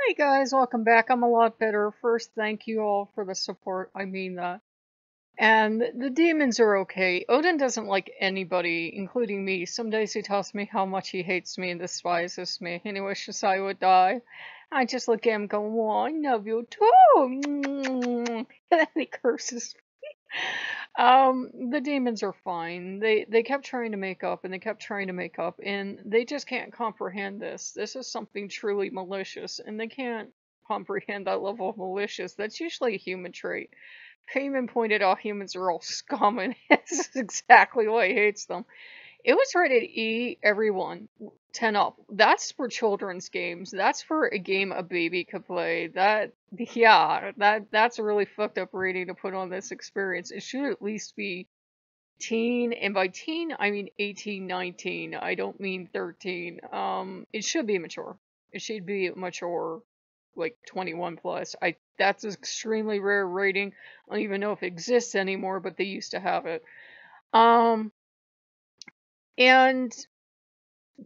Hey guys, welcome back. I'm a lot better. First, thank you all for the support. I mean that. And the demons are okay. Odin doesn't like anybody, including me. Some days he tells me how much he hates me and despises me, and he wishes I would die. I just look at him and go, "Oh, I love you too." And then he curses. The demons are fine. They kept trying to make up and they kept trying to make up, and they just can't comprehend this. This is something truly malicious, and they can't comprehend that level of malicious. That's usually a human trait. Payman pointed out humans are all scum, and this is exactly why he hates them. It was rated E, everyone. 10 up. That's for children's games. That's for a game a baby could play. That's a really fucked up rating to put on this experience. It should at least be teen, and by teen, I mean 18, 19. I don't mean 13. It should be mature. It should be mature, like 21 plus. That's an extremely rare rating. I don't even know if it exists anymore, but they used to have it. And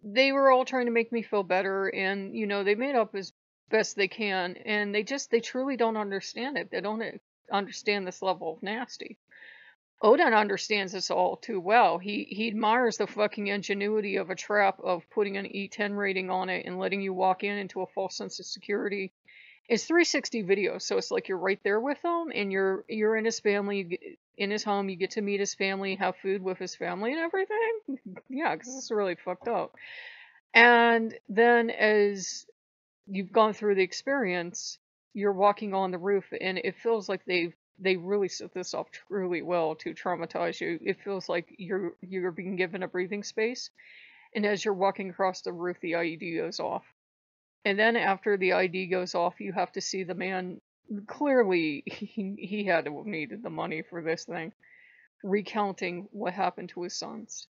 they were all trying to make me feel better, and they made up as best they can, and they truly don't understand it. They don't understand this level of nasty. Odin understands this all too well. He admires the fucking ingenuity of a trap, of putting an E10 rating on it and letting you walk into a false sense of security. It's 360 video, so it's like you're right there with him, and you're in his family, in his home. You get to meet his family, have food with his family, and everything. Yeah, because it's really fucked up. And then as you've gone through the experience, you're walking on the roof, and it feels like they really set this up truly well to traumatize you. It feels like you're being given a breathing space, and as you're walking across the roof, the IED goes off. And then after the ID goes off, you have to see the man. Clearly, he had to have needed the money for this thing, recounting what happened to his sons.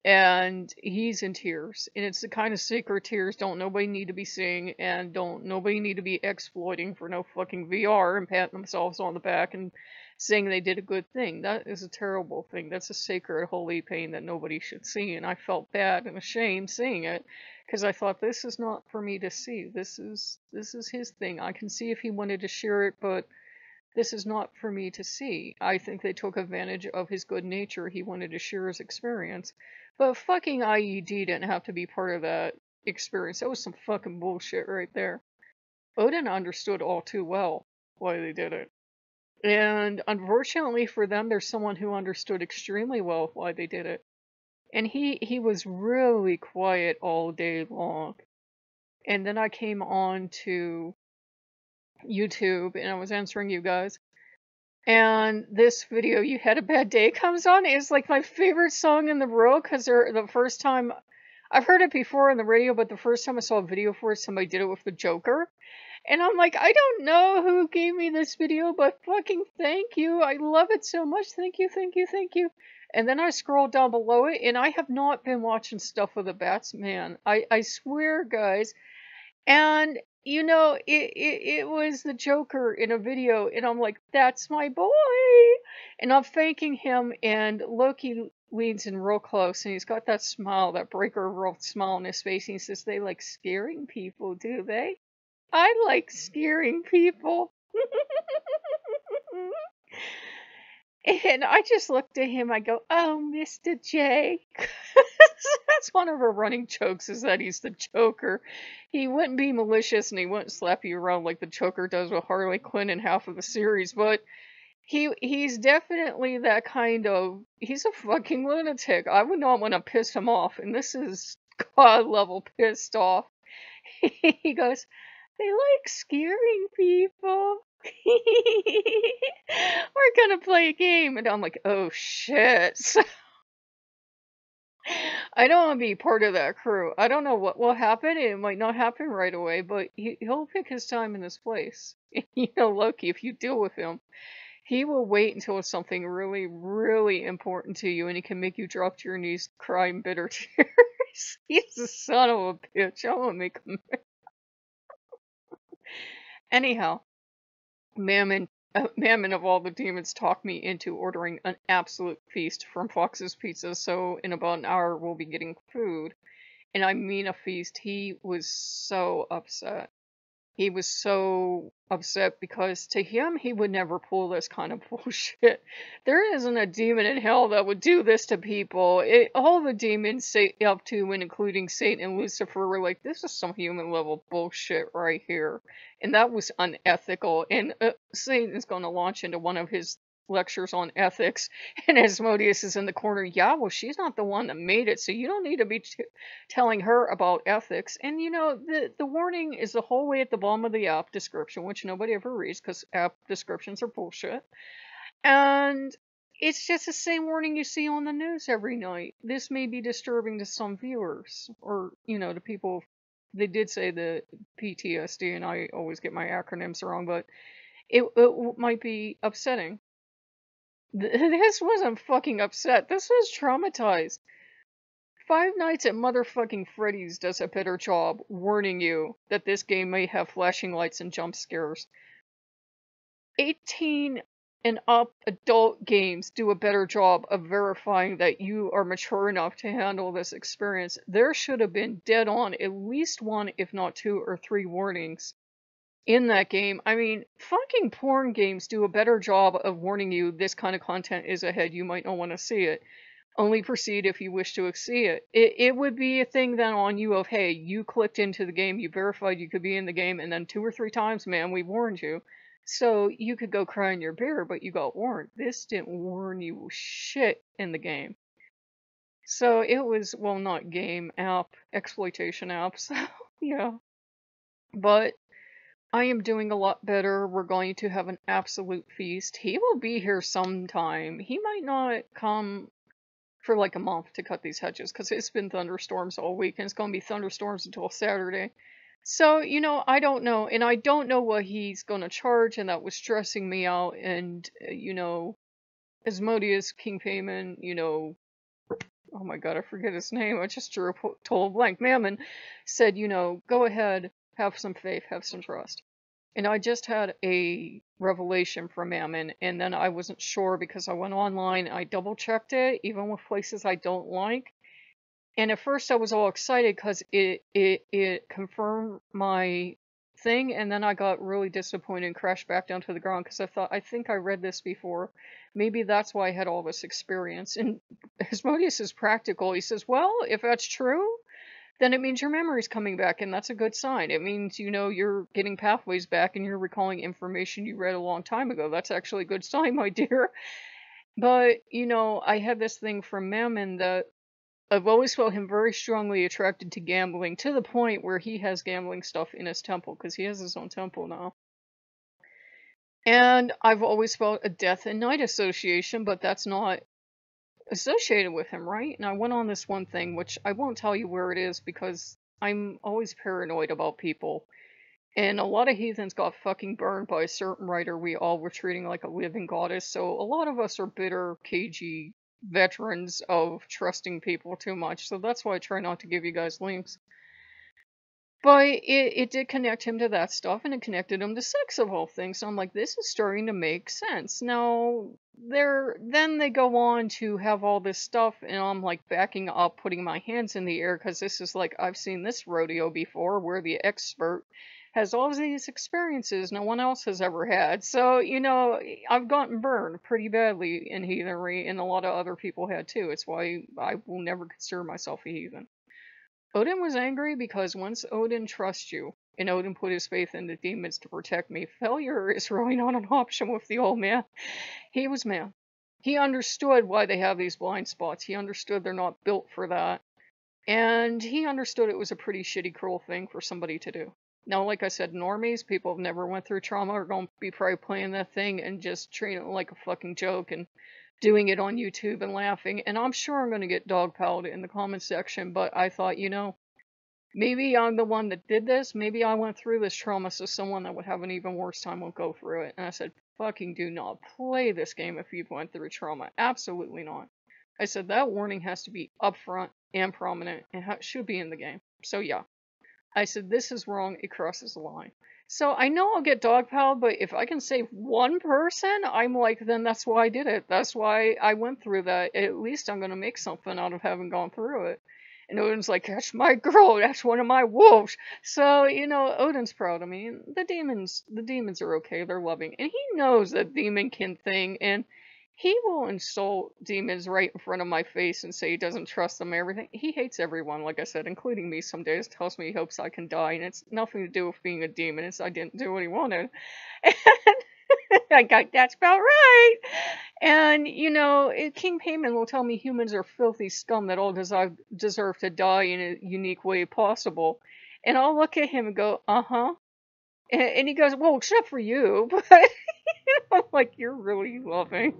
And he's in tears. And it's the kind of sacred tears don't nobody need to be seeing, and don't nobody need to be exploiting for no fucking VR and patting themselves on the back and saying they did a good thing. That is a terrible thing. That's a sacred, holy pain that nobody should see. And I felt bad and ashamed seeing it, because I thought, this is not for me to see. This is his thing. I can see if he wanted to share it, but this is not for me to see. I think they took advantage of his good nature. He wanted to share his experience. But fucking IED didn't have to be part of that experience. That was some fucking bullshit right there. Odin understood all too well why they did it. And unfortunately for them, there's someone who understood extremely well why they did it. And he was really quiet all day long. And then I came on to YouTube and I was answering you guys. And this video, "You Had a Bad Day," comes on. It's like my favorite song in the world, because the first time, I've heard it before on the radio, but the first time I saw a video for it, somebody did it with the Joker. And I'm like, I don't know who gave me this video, but fucking thank you. I love it so much. Thank you, thank you, thank you. And then I scrolled down below it, and I have not been watching stuff with the bats, man. I swear, guys. And it was the Joker in a video, and I'm like, that's my boy. And I'm thanking him, and Loki leans in real close, and he's got that smile, that breaker world smile on his face, and he says, "They like scaring people, do they? I like scaring people." And I just looked at him, I go, "Oh, Mr. J." That's one of our running jokes, is that he's the Joker. He wouldn't be malicious and he wouldn't slap you around like the Joker does with Harley Quinn in half of the series, but he's definitely that kind of, he's a fucking lunatic. I would not want to piss him off, and this is God level pissed off. He goes, "They like scaring people." We're gonna play a game, and I'm like, oh shit. I don't want to be part of that crew. I don't know what will happen. It might not happen right away, but he'll pick his time in this place. Loki, if you deal with him, he will wait until it's something really, really important to you, and he can make you drop to your knees, crying bitter tears. He's a son of a bitch. I want to make him. Anyhow, Mammon of all the demons talked me into ordering an absolute feast from Fox's Pizza, so in about an hour we'll be getting food. And I mean a feast. He was so upset. He was so upset because to him, he would never pull this kind of bullshit. There isn't a demon in hell that would do this to people. All the demons say up to and including Satan and Lucifer were like, this is some human level bullshit right here. And that was unethical. And Satan is going to launch into one of his lectures on ethics, and Asmodeus is in the corner. Yeah, well, she's not the one that made it, so you don't need to be telling her about ethics. And the warning is the whole way at the bottom of the app description, which nobody ever reads because app descriptions are bullshit. And it's just the same warning you see on the news every night. This may be disturbing to some viewers, or to people. They did say the PTSD, and I always get my acronyms wrong, but it might be upsetting. This wasn't fucking upset. This was traumatized. Five Nights at Motherfucking Freddy's does a better job warning you that this game may have flashing lights and jump scares. 18 and up adult games do a better job of verifying that you are mature enough to handle this experience. There should have been dead on at least one, if not two or three warnings in that game. I mean, fucking porn games do a better job of warning you this kind of content is ahead. You might not want to see it. Only proceed if you wish to see it. It would be a thing then on you of, hey, you clicked into the game, you verified you could be in the game, and then 2 or 3 times, man, we warned you. So you could go cry in your beer, but you got warned. This didn't warn you shit in the game. So it was, well, not game, app, exploitation apps. Yeah. But I am doing a lot better. We're going to have an absolute feast. He will be here sometime. He might not come for like a month to cut these hedges because it's been thunderstorms all week and it's going to be thunderstorms until Saturday. So, I don't know. And I don't know what he's going to charge, and that was stressing me out. And, Asmodeus, King Payman, oh my god, I forget his name. I just drew a total blank. Mammon said, go ahead, have some faith, have some trust. And I just had a revelation from Mammon, and then I wasn't sure because I went online, I double checked it, even with places I don't like. And at first I was all excited because it confirmed my thing, and then I got really disappointed and crashed back down to the ground because I thought, I think I read this before. Maybe that's why I had all this experience. And Asmodeus is practical. He says, well, if that's true, then it means your memory's coming back, and that's a good sign. It means, you're getting pathways back and you're recalling information you read a long time ago. That's actually a good sign, my dear. But, I had this thing from Mammon that I've always felt him very strongly attracted to gambling, to the point where he has gambling stuff in his temple, because he has his own temple now. And I've always felt a death and night association, but that's not associated with him, right? And I went on this one thing, which I won't tell you where it is because I'm always paranoid about people. And a lot of heathens got fucking burned by a certain writer we all were treating like a living goddess. So a lot of us are bitter, cagey veterans of trusting people too much. So that's why I try not to give you guys links. But it did connect him to that stuff, and it connected him to sex of all things. So I'm like, this is starting to make sense. Now, then they go on to have all this stuff, and I'm like backing up, putting my hands in the air, because this is like, I've seen this rodeo before, where the expert has all of these experiences no one else has ever had. So, I've gotten burned pretty badly in heathenry, and a lot of other people had too. It's why I will never consider myself a heathen. Odin was angry because once Odin trusts you, and Odin put his faith in the demons to protect me, failure is really not an option with the old man. He was mad. He understood why they have these blind spots. He understood they're not built for that. And he understood it was a pretty shitty, cruel thing for somebody to do. Now, like I said, normies, people have never went through trauma, are going to be probably playing that thing and just treating it like a fucking joke and doing it on YouTube and laughing, and I'm sure I'm going to get dogpiled in the comment section, but I thought, maybe I'm the one that did this, maybe I went through this trauma, so someone that would have an even worse time will go through it. And I said, fucking do not play this game if you've went through trauma. Absolutely not. I said, that warning has to be upfront and prominent, and should be in the game. So yeah. I said, this is wrong, it crosses the line. So I know I'll get dogpiled, but if I can save one person, I'm like, then that's why I did it. That's why I went through that. At least I'm going to make something out of having gone through it. And Odin's like, that's my girl, that's one of my wolves. So, Odin's proud of me. And the demons are okay, they're loving. And he knows that demonkin thing, and he will insult demons right in front of my face and say he doesn't trust them and everything. He hates everyone, like I said, including me some days. Tells me he hopes I can die, and it's nothing to do with being a demon. It's I didn't do what he wanted. And I got, that's about right. And, King Payman will tell me humans are filthy scum that all deserve to die in a unique way possible. And I'll look at him and go, uh-huh. And he goes, well, except for you. But I'm like, you're really loving.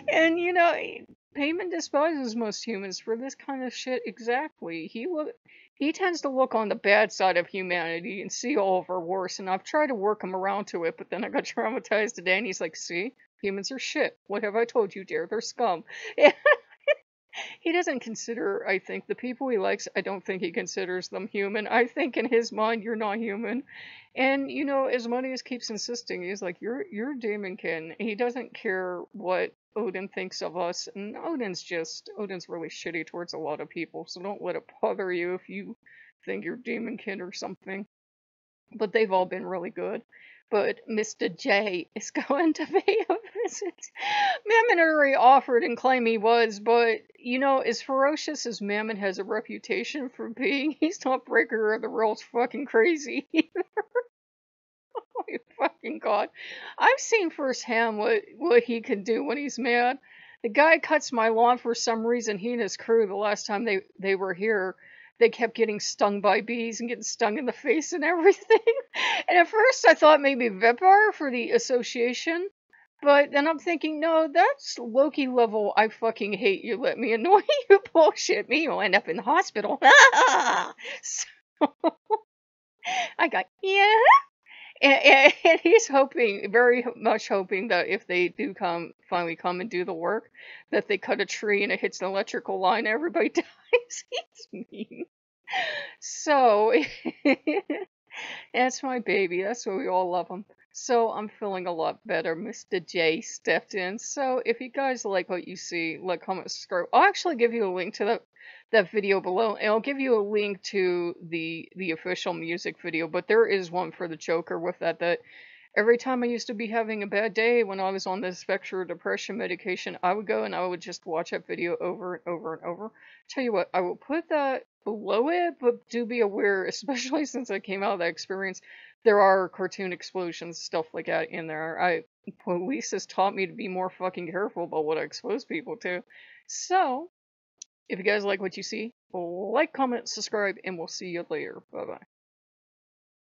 And, Payman despises most humans for this kind of shit exactly. He tends to look on the bad side of humanity and see all of our worst, and I've tried to work him around to it, but then I got traumatized today, and he's like, see? Humans are shit. What have I told you, dear? They're scum. He doesn't consider, I think, the people he likes, I don't think he considers them human. I think in his mind, you're not human. And, Asmodeus keeps insisting, he's like, you're Daemonkin. He doesn't care what Odin thinks of us. And Odin's really shitty towards a lot of people, so don't let it bother you if you think you're Daemonkin or something. But they've all been really good. But Mr. J is going to pay a visit. Mammon already offered and claimed he was, but, as ferocious as Mammon has a reputation for being, he's not breaker of the rules fucking crazy either. Oh my fucking god. I've seen firsthand what he can do when he's mad. The guy cuts my lawn for some reason. He and his crew, the last time they were here, they kept getting stung by bees and getting stung in the face and everything. And at first I thought maybe Vepar for the association. But then I'm thinking, no, that's Loki level, I fucking hate you, let me annoy you bullshit. Me, you'll end up in the hospital. So I got, yeah. And he's hoping, very much hoping, that if they do finally come and do the work, that they cut a tree and it hits an electrical line and everybody dies. He's mean. So, that's my baby. That's why we all love him. So, I'm feeling a lot better. Mr. J stepped in. So, if you guys like what you see, like, comment, subscribe. I'll actually give you a link to that video below, and I'll give you a link to the official music video, but there is one for the Joker with that every time I used to be having a bad day when I was on the spectrum of depression medication, I would go and I would just watch that video over and over and over. Tell you what, I will put that below it, but do be aware, especially since I came out of that experience, there are cartoon explosions, stuff like that in there. Police has taught me to be more fucking careful about what I expose people to. So, if you guys like what you see, like, comment, subscribe, and we'll see you later. Bye-bye.